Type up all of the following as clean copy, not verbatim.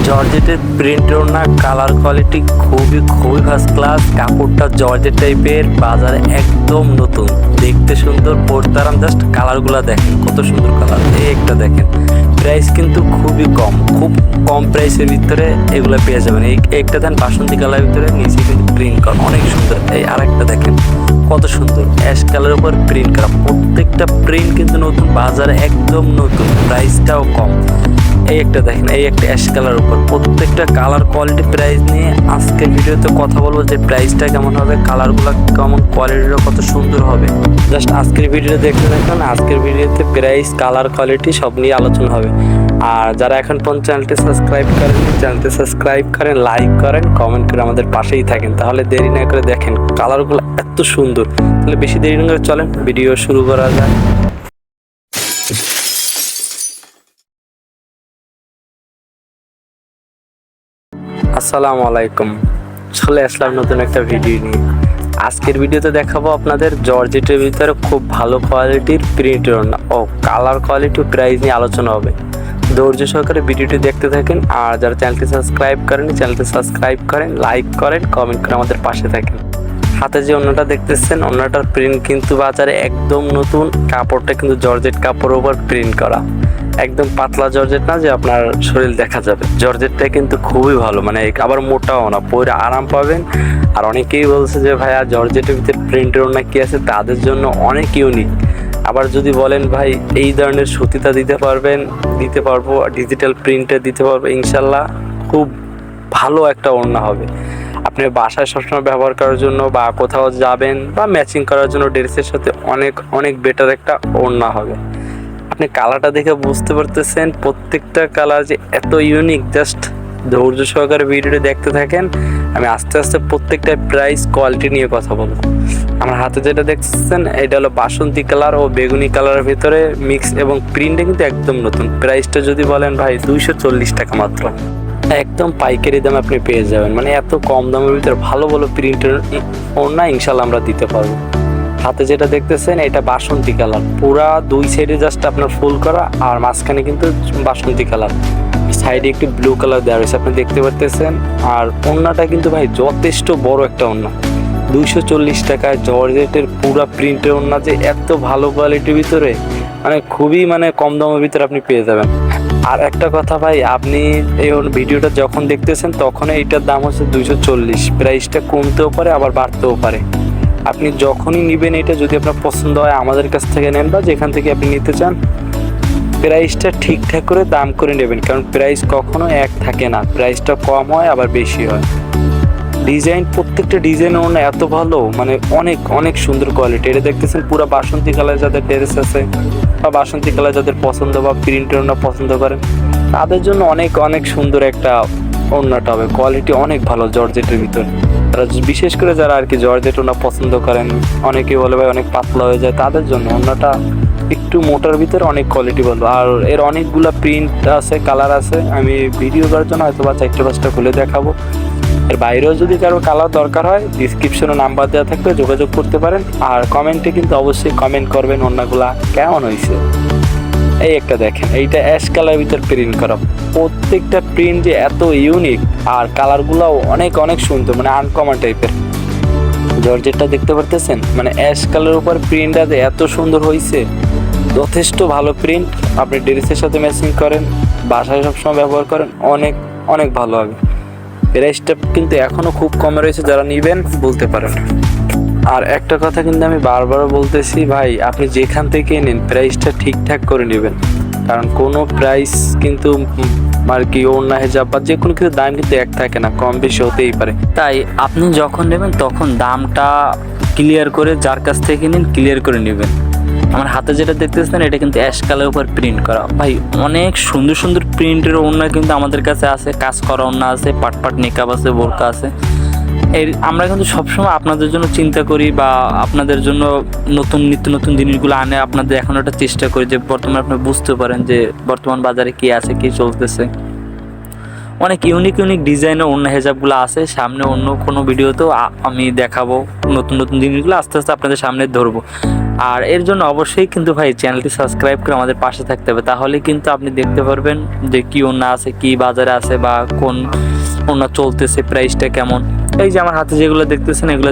জর্জেটের প্রিন্টের না কালার কোয়ালিটি খুবই ফার্স্ট ক্লাস। কাপড়টা জর্জেট টাইপের, বাজারে একদম নতুন, দেখতে সুন্দর, পরতে আরাম। জাস্ট কালারগুলো দেখেন কত সুন্দর কালার। এই একটা দেখেন, প্রাইস কিন্তু খুবই কম, খুব কম প্রাইসের ভিতরে এগুলো পেয়ে যাবেন। এই একটা দেন বাসন্তী কালারের ভিতরে, নিচে কিন্তু প্রিন্ট করা অনেক সুন্দর। এই আরেকটা দেখেন কত সুন্দর, অ্যাশ কালারের উপর প্রিন্ট করা। প্রত্যেকটা প্রিন্ট কিন্তু নতুন, বাজারে একদম নতুন, প্রাইসটাও কম। এই একটা দেখেন, এই একটা অ্যাশ কালার উপর। প্রত্যেকটা কালার কোয়ালিটি প্রাইস নিয়ে আজকের ভিডিওতে কথা বলবো, যে প্রাইসটা কেমন হবে, কালারগুলো কেমন, কোয়ালিটিটা কত সুন্দর হবে। জাস্ট আজকের ভিডিওতে দেখতে থাকুন। আজকের ভিডিওতে প্রাইস, কালার, কোয়ালিটি সব নিয়ে আলোচনা হবে। আর যারা এখন পর্যন্ত চ্যানেলটি সাবস্ক্রাইব করেন, চ্যানেলটি সাবস্ক্রাইব করেন, লাইক করেন, কমেন্ট করে আমাদের পাশেই থাকেন। তাহলে দেরি না করে দেখেন কালারগুলো এত সুন্দর। তাহলে বেশি দেরি না করে চলেন ভিডিও শুরু করা যায়। আসসালামু আলাইকুম, চলে আসলাম নতুন একটা ভিডিও নিয়ে। আজকের ভিডিওতে দেখাবো আপনাদের জর্জেটের ভিতরে খুব ভালো কোয়ালিটির প্রিন্টের ওড়না ও কালার কোয়ালিটি প্রাইস নিয়ে আলোচনা হবে। ধৈর্য সহকারে ভিডিওটি দেখতে থাকেন। আর যারা চ্যানেলটি সাবস্ক্রাইব করেন, চ্যানেলটি সাবস্ক্রাইব করেন, লাইক করেন, কমেন্ট করে আমাদের পাশে থাকেন। হাতে যে ওড়নাটা দেখতেছেন, ওড়নাটার প্রিন্ট কিন্তু বাজারে একদম নতুন। কাপড়টা কিন্তু জর্জেট কাপড়ের উপর প্রিন্ট করা, একদম পাতলা জর্জেট না যে আপনার শরীর দেখা যাবে। জর্জেটটা কিন্তু খুবই ভালো, মানে আবার মোটাও না, পরে আরাম পাবেন। আর অনেকেই বলছে যে ভাইয়া জর্জেটের ভিতরে প্রিন্টের ওড়না কি আছে, তাদের জন্য অনেক ইউনিক। আবার যদি বলেন ভাই এই ধরনের সুতিটা দিতে পারবো, ডিজিটাল প্রিন্টে দিতে পারবো, ইনশাল্লাহ খুব ভালো একটা ওড়না হবে। আপনি বাসায় সবসময় ব্যবহার করার জন্য বা কোথাও যাবেন বা ম্যাচিং করার জন্য ড্রেসের সাথে অনেক বেটার একটা ওড়না হবে। আপনি কালারটা দেখে বুঝতে পারতেছেন প্রত্যেকটা কালার যে এত ইউনিক। জাস্ট ধৈর্য সহকারে ভিডিওটি দেখতে থাকেন। আমি আস্তে আস্তে প্রত্যেকটা প্রাইস, কোয়ালিটি নিয়ে কথা বলবো। আমার হাতে যেটা দেখতেছেন, এটা হলো বাসন্তী কালার ও বেগুনি কালারের ভিতরে মিক্স, এবং প্রিন্টটা কিন্তু একদম নতুন। প্রাইসটা যদি বলেন ভাই 240 টাকা মাত্র, একদম পাইকারি দামে আপনি পেয়ে যাবেন। মানে এত কম দামের ভিতরে ভালো প্রিন্টের ওড়না ইনশাল্লাহ আমরা দিতে পারবো। হাতে যেটা দেখতেছেন, এটা বাসন্তী কালার, পুরা দুই সাইডে জাস্ট আপনার ফুল করা, আর মাঝখানে কিন্তু বাসন্তী কালার, সাইডে একটু ব্লু কালার দেওয়া রয়েছে, আপনি দেখতে পারতেছেন। আর ওড়নাটা কিন্তু ভাই যথেষ্ট বড় একটা ওড়না। 240 টাকায় জর্জেটের পুরা প্রিন্টের ওড়না যে এত ভালো কোয়ালিটির ভিতরে, মানে খুবই কম দামের ভিতরে আপনি পেয়ে যাবেন। আর একটা কথা ভাই, আপনি এই ভিডিওটা যখন দেখতেছেন তখন এইটার দাম হচ্ছে 240। প্রাইসটা কমতেও পারে আবার বাড়তেও পারে। আপনি যখনই নেবেন, এটা যদি আপনার পছন্দ হয় আমাদের কাছ থেকে নেন বা যেখান থেকে আপনি নিতে চান, প্রাইসটা ঠিকঠাক করে দাম করে নেবেন। কারণ প্রাইস কখনো এক থাকে না, প্রাইসটা কম হয় আবার বেশি হয়। ডিজাইন, প্রত্যেকটা ডিজাইন ওড়না এত ভালো, মানে অনেক সুন্দর কোয়ালিটি। এটা দেখতেছেন পুরো বাসন্তী কালার যাদের ড্রেস আছে বা বাসন্তী কালার যাদের পছন্দ বা প্রিন্টের ওড়না পছন্দ করেন, তাদের জন্য অনেক সুন্দর একটা ওড়নাটা হবে। কোয়ালিটি অনেক ভালো জর্জেটের ভিতরে। তারা বিশেষ করে যারা আর কি জর্জেট ওড়না পছন্দ করেন, অনেকে বলে ভাই অনেক পাতলা হয়ে যায়, তাদের জন্য ওড়নাটা একটু মোটার ভিতরে অনেক কোয়ালিটি ভালো। আর এর অনেকগুলা প্রিন্ট আছে, কালার আছে। আমি ভিডিও করার জন্য হয়তো বা 4-5টা খুলে দেখাবো। এর বাইরেও যদি কারো কালার দরকার হয়, ডিসক্রিপশনে নাম্বার দেওয়া থাকবে, যোগাযোগ করতে পারেন। আর কমেন্টে কিন্তু অবশ্যই কমেন্ট করবেন ওড়নাগুলা কেমন হয়েছে। এই একটা দেখেন, এইটা অ্যাশ কালারের ভিতর প্রিন্ট করা। প্রত্যেকটা প্রিন্ট যে এত ইউনিক, আর কালারগুলোও অনেক সুন্দর, মানে আনকমন টাইপের। জর্জেটটা দেখতে পারতেছেন, মানে অ্যাশ কালারের উপর প্রিন্টটা যে এত সুন্দর হয়েছে, যথেষ্ট ভালো প্রিন্ট। আপনি ড্রেসের সাথে ম্যাচিং করেন, বাসায় সবসময় ব্যবহার করেন, অনেক ভালো হবে। প্রাইসটা কিন্তু এখনও খুব কমে রয়েছে, যারা নেবেন বলতে পারেন। আর একটা কথা কিন্তু আমি বারবার বলতেছি ভাই, আপনি যেখান থেকে নেন প্রাইসটা ঠিকঠাক করে নেবেন। কারণ কোনো প্রাইস কিন্তু আর কি ওড়না, হিজাব বা যে কোনো কিছু দাম কিন্তু এক থাকে না, কম বেশি হতেই পারে। তাই আপনি যখন নেবেন তখন দামটা ক্লিয়ার করে, যার কাছ থেকে নিন ক্লিয়ার করে নেবেন। আমার হাতে যেটা দেখতেছেন, এটা কিন্তু অ্যাশ কালারের উপর প্রিন্ট করা। ভাই অনেক সুন্দর প্রিন্টের ওড়না কিন্তু আমাদের কাছে আছে, কাজ করা ওড়না আছে, পাট নেকাব আছে, বোরকা আছে। আমরা কিন্তু সবসময় আপনাদের জন্য চিন্তা করি বা আপনাদের জন্য নিত্য নতুন জিনিসগুলো আনে আপনাদের এখন একটা চেষ্টা করি, যে বর্তমানে আপনি বুঝতে পারেন যে বর্তমান বাজারে কি আছে, কি চলতেছে। অনেক ইউনিক ডিজাইনের ওড়না হেজাবগুলো আছে। সামনে অন্য কোনো ভিডিওতেও আমি দেখাবো নতুন জিনিসগুলো, আস্তে আস্তে আপনাদের সামনে ধরবো। আর এর জন্য অবশ্যই কিন্তু ভাই চ্যানেলটি সাবস্ক্রাইব করে আমাদের পাশে থাকতে হবে, তাহলে কিন্তু আপনি দেখতে পারবেন যে কি ওড়না আছে, কি বাজারে আছে, বা কোন ওড়না চলতেছে, প্রাইসটা কেমন। এই যে আমার হাতে যেগুলো দেখতেছেন এগুলো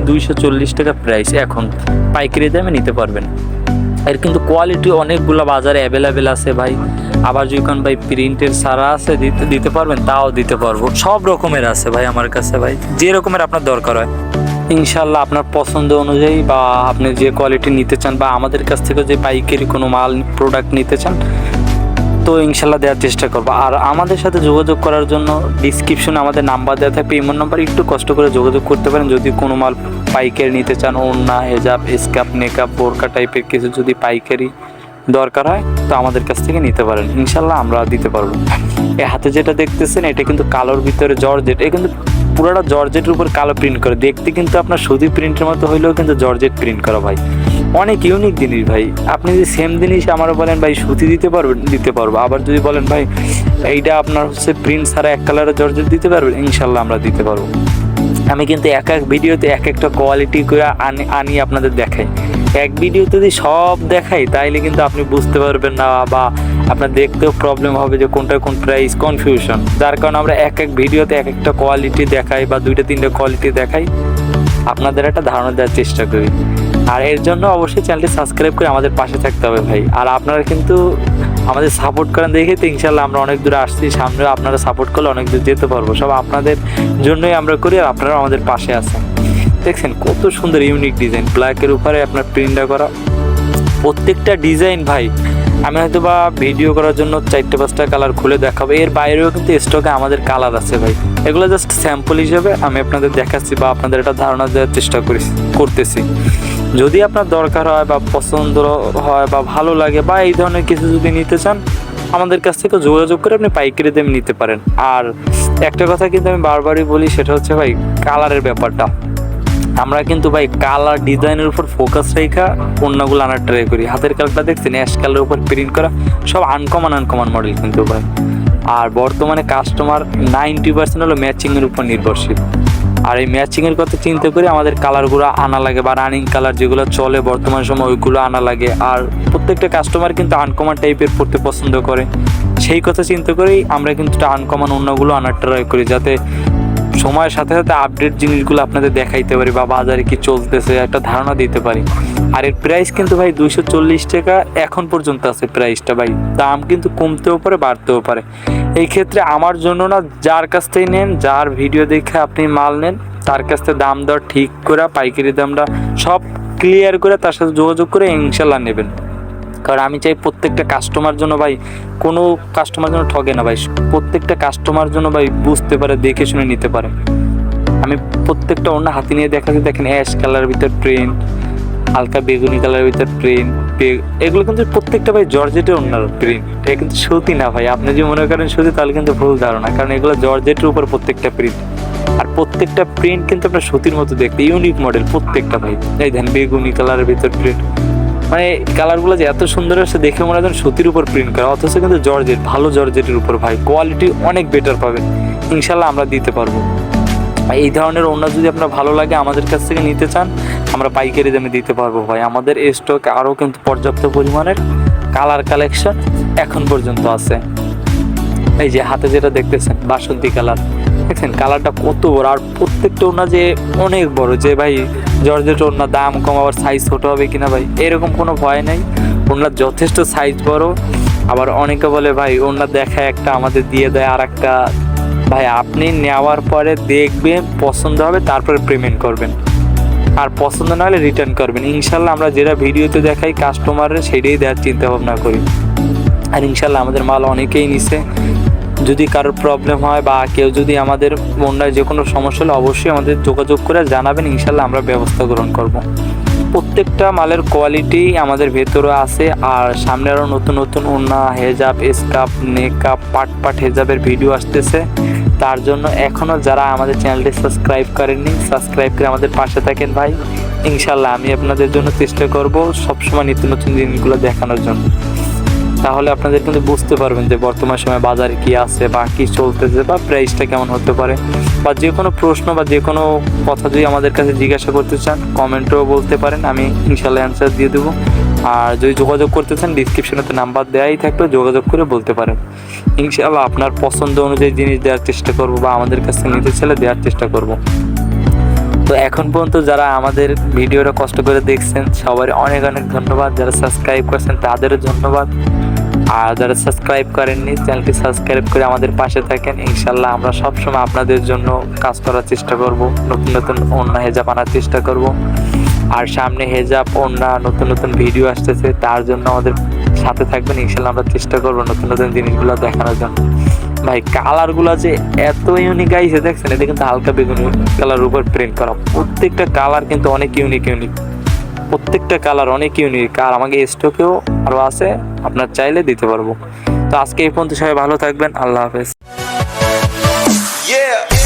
240 টাকা প্রাইস, এখন পাইকারি দামে নিতে পারবেন। এর কিন্তু কোয়ালিটি অনেকগুলো বাজারে অ্যাভেলেবেল আছে ভাই। আবার যখন ভাই প্রিন্টের সারা আছে দিতে পারবেন, তাও দিতে পারবো। সব রকমের আছে ভাই আমার কাছে ভাই, যে রকমের আপনার দরকার হয় ইনশাল্লাহ আপনার পছন্দ অনুযায়ী, বা আপনি যে কোয়ালিটি নিতে চান, বা আমাদের কাছ থেকে যে পাইকারি কোনো মাল প্রোডাক্ট নিতে চান, তো ইনশাল্লাহ দেওয়ার চেষ্টা করবো। আর আমাদের সাথে যোগাযোগ করার জন্য ডিসক্রিপশনে আমাদের নাম্বার দেওয়া থাকবে, ইমোর নাম্বার, একটু কষ্ট করে যোগাযোগ করতে পারেন যদি কোনো মাল পাইকারি নিতে চান। ওড়না, হেজাব, স্কার্ফ, নেকআপ, বোরকা টাইপের কিছু যদি পাইকারি দরকার হয় তো আমাদের কাছ থেকে নিতে পারেন, ইনশাল্লাহ আমরা দিতে পারবো। এই হাতে যেটা দেখতেছেন এটা কিন্তু কালোর ভিতরে জর্জেট, এটা কিন্তু পুরোটা জর্জেটের উপর কালো প্রিন্ট করে, দেখতে কিন্তু আপনার সুতি প্রিন্টের মতো হইলেও কিন্তু জর্জেট প্রিন্ট করা ভাই, অনেক ইউনিক জিনিস ভাই। আপনি যদি সেম জিনিস আমারও বলেন ভাই সুতি দিতে পারবো, আবার যদি বলেন ভাই এইটা আপনার হচ্ছে প্রিন্ট ছাড়া এক কালারের জর্জেট দিতে পারবেন, ইনশাল্লাহ আমরা দিতে পারবো। আমি কিন্তু এক ভিডিওতে এক একটা কোয়ালিটি করে আনি আপনাদের দেখাই। এক ভিডিওতে যদি সব দেখাই তাইলে কিন্তু আপনি বুঝতে পারবেন না, বা আপনার দেখতেও প্রবলেম হবে যে কোনটা কোন প্রাইস, কনফিউশন। যার কারণে আমরা এক ভিডিওতে এক একটা কোয়ালিটি দেখাই, বা 2-3টা কোয়ালিটি দেখাই, আপনাদের একটা ধারণা দেওয়ার চেষ্টা করি। আর এর জন্য অবশ্যই চ্যানেলটি সাবস্ক্রাইব করে আমাদের পাশে থাকতে হবে ভাই। আর আপনারা কিন্তু আমাদের সাপোর্ট করেন দেখে তো ইনশাল্লাহ আমরা অনেক দূরে আসছি, সামনে আপনারা সাপোর্ট করলে অনেক দূর যেতে পারবো। সব আপনাদের জন্যই আমরা করি, আর আপনারা আমাদের পাশে আছেন। দেখছেন কত সুন্দর ইউনিক ডিজাইন, ব্ল্যাকের উপরে আপনার প্রিন্টটা করা, প্রত্যেকটা ডিজাইন ভাই আমি হয়তো বা ভিডিও করার জন্য 4-5টা কালার খুলে দেখাবো, এর বাইরেও কিন্তু স্টকে আমাদের কালার আছে ভাই। এগুলো জাস্ট স্যাম্পল হিসেবে আমি আপনাদের দেখাচ্ছি, বা আপনাদের একটা ধারণা দেওয়ার চেষ্টা করতেছি। যদি আপনার দরকার হয় বা পছন্দ হয় বা ভালো লাগে, বা এই ধরনের কিছু যদি নিতে চান, আমাদের কাছ থেকে যোগাযোগ করে আপনি পাইকারি দামে নিতে পারেন। আর একটা কথা কিন্তু আমি বারবারই বলি, সেটা হচ্ছে ভাই কালারের ব্যাপারটা। আমরা কিন্তু ভাই কালার ডিজাইনের উপর ফোকাস রেখা ওড়নাগুলো আনার ট্রাই করি। হাতের কালারটা দেখছেন অ্যাশ কালারের উপর প্রিন্ট করা, সব আনকমন মডেল কিন্তু ভাই। আর বর্তমানে কাস্টমার 90% হলো ম্যাচিংয়ের উপর নির্ভরশীল। আর এই ম্যাচিংয়ের কথা চিন্তা করে আমাদের কালারগুলো আনা লাগে, বা রানিং কালার যেগুলো চলে বর্তমান সময় ওইগুলো আনা লাগে। আর প্রত্যেকটা কাস্টমার কিন্তু আনকমন টাইপের পড়তে পছন্দ করে, সেই কথা চিন্তা করেই আমরা কিন্তু আনকমন ওড়নাগুলো আনার ট্রাই করি, যাতে সময়ের সাথে সাথে আপডেট জিনিসগুলো আপনাদের দেখাইতে পারি, বা বাজারে কি চলতেছে একটা ধারণা দিতে পারি। আর এর প্রাইস কিন্তু ভাই 240 টাকা এখন পর্যন্ত আছে প্রাইসটা ভাই, দাম কিন্তু কমতেও পারে বাড়তেও পারে। এই ক্ষেত্রে আমার জন্য না, যার কাছ থেকে নেন, যার ভিডিও দেখে আপনি মাল নেন, তার কাছ থেকে দাম দর ঠিক করে, পাইকারি দামটা সব ক্লিয়ার করে তার সাথে যোগাযোগ করে ইনশাল্লাহ নেবেন। কারণ আমি চাই প্রত্যেকটা কাস্টমার জন্য ভাই, কোনো কাস্টমার জন্য ঠকে না ভাই, প্রত্যেকটা কাস্টমার জন্য ভাই বুঝতে পারে, দেখে শুনে নিতে পারে। আমি প্রত্যেকটা অন্য হাতে নিয়ে দেখাচ্ছি, দেখেন অ্যাশ কালারের ভিতর প্রিন্ট, হালকা বেগুনি কালারের ভিতর প্রিন্ট, এগুলো কিন্তু প্রত্যেকটা ভাই জর্জেটের ওড়নার প্রিন্ট, এটা কিন্তু সুতি না ভাই। আপনি যদি মনে করেন সুতি তাহলে কিন্তু ভুল ধারণা, কারণ এগুলো জর্জেটের উপর প্রত্যেকটা প্রিন্ট। আর প্রত্যেকটা প্রিন্ট কিন্তু আপনার সুতির মতো দেখতে, ইউনিক মডেল প্রত্যেকটা ভাই। এই দেখেন বেগুনি কালারের ভিতর প্রিন্ট, মানে কালারগুলো যে এত সুন্দর আসছে দেখে মনে হয় সুতির উপর প্রিন্ট করা, অথচ কিন্তু জর্জেট, ভালো জর্জেটের উপর ভাই, কোয়ালিটি অনেক বেটার পাবেন, ইনশাল্লাহ আমরা দিতে পারবো। এই ধরনের ওড়না যদি আপনার ভালো লাগে আমাদের কাছ থেকে নিতে চান, আমরা পাইকারি দামে দিতে পারবো ভাই। আমাদের স্টকে আরও কিন্তু পর্যাপ্ত পরিমাণের কালার কালেকশন এখন পর্যন্ত আছে। এই যে হাতে যেটা দেখতেছেন বাসন্তী কালার, দেখছেন কালারটা কত বড়, আর প্রত্যেকটা ওড়না যে অনেক বড়, যে ভাই জর্জেট ওড়না দাম কম, আবার সাইজ ছোট হবে কিনা ভাই, এরকম কোনো ভয় নেই। ওড়নার যথেষ্ট সাইজ বড়। আবার অনেকে বলে ভাই ওড়না দেখা একটা আমাদের দিয়ে দেয় আর একটা, ভাই আপনি নেওয়ার পরে দেখবেন পছন্দ হবে, তারপরে পেমেন্ট করবেন, আর পছন্দ না হলে রিটার্ন করবেন। ইনশাল্লাহ আমরা যেটা ভিডিওতে দেখাই কাস্টমারের সেটাই দেওয়ার চিন্তা ভাবনা করি। আর ইনশাল্লাহ আমাদের মাল অনেকেই নিছে। যদি কারোর প্রবলেম হয় বা কেউ যদি আমাদের ওড়নায় যে কোনো সমস্যা হলে অবশ্যই আমাদের যোগাযোগ করে জানাবেন, ইনশাল্লাহ আমরা ব্যবস্থা গ্রহণ করব। প্রত্যেকটা মালের কোয়ালিটি আমাদের ভেতরে আছে। আর সামনে আরও নতুন নতুন ওড়না, হেজাব, স্কার্ফ, নেকআপ, পাট হেজাবের ভিডিও আসতেছে। তার জন্য এখনও যারা আমাদের চ্যানেলটি সাবস্ক্রাইব করেননি, সাবস্ক্রাইব করে আমাদের পাশে থাকেন ভাই। ইনশাল্লাহ আমি আপনাদের জন্য চেষ্টা করব সবসময় নিত্য নতুন জিনিসগুলো দেখানোর জন্য। তাহলে আপনাদের কিন্তু বুঝতে পারবেন যে বর্তমান সময়ে বাজারে কি আছে বা কি চলতেছে বা প্রাইসটা কেমন হতে পারে। বা যে কোনো প্রশ্ন বা যে কোনো কথা যদি আমাদের কাছে জিজ্ঞাসা করতে চান কমেন্টেও বলতে পারেন, আমি ইনশাল্লাহ অ্যান্সার দিয়ে দেবো। আর যদি যোগাযোগ করতে চান ডিসক্রিপশনে তো নাম্বার দেওয়াই থাকবে, যোগাযোগ করে বলতে পারেন। ইনশাআল্লাহ আপনার পছন্দ অনুযায়ী জিনিস দেওয়ার চেষ্টা করব বা আমাদের কাছে নিতে চাইলে দেওয়ার চেষ্টা করব। তো এখন পর্যন্ত যারা আমাদের ভিডিওটা কষ্ট করে দেখছেন সবারই অনেক অনেক ধন্যবাদ। যারা সাবস্ক্রাইব করছেন তাদেরও ধন্যবাদ। আর যারা সাবস্ক্রাইব করেননি চ্যানেলটি সাবস্ক্রাইব করে আমাদের পাশে থাকেন। ইনশাল্লাহ আমরা সবসময় আপনাদের জন্য কাজ করার চেষ্টা করব, নতুন নতুন ওড়না হেজাব আনার চেষ্টা করব। আর সামনে হেজাব ওড়না নতুন নতুন ভিডিও আসতেছে, তার জন্য আমাদের সাথে থাকবেন। ইনশাল্লাহ আমরা চেষ্টা করবো নতুন নতুন জিনিসগুলো দেখানোর জন্য। ভাই কালারগুলো যে এত ইউনিক আইছে দেখছেন, এটা কিন্তু হালকা বেগুনি কালার উপর প্রিন্ট করা। প্রত্যেকটা কালার কিন্তু অনেক ইউনিক, প্রত্যেকটা কালার অনেক ইউনিক। আর আমাকে স্টকেও আরও আছে, আপনার চাইলে দিতে পারবো। তো আজকে এই পর্যন্ত, সবাই ভালো থাকবেন, আল্লাহ হাফেজ। Yeah.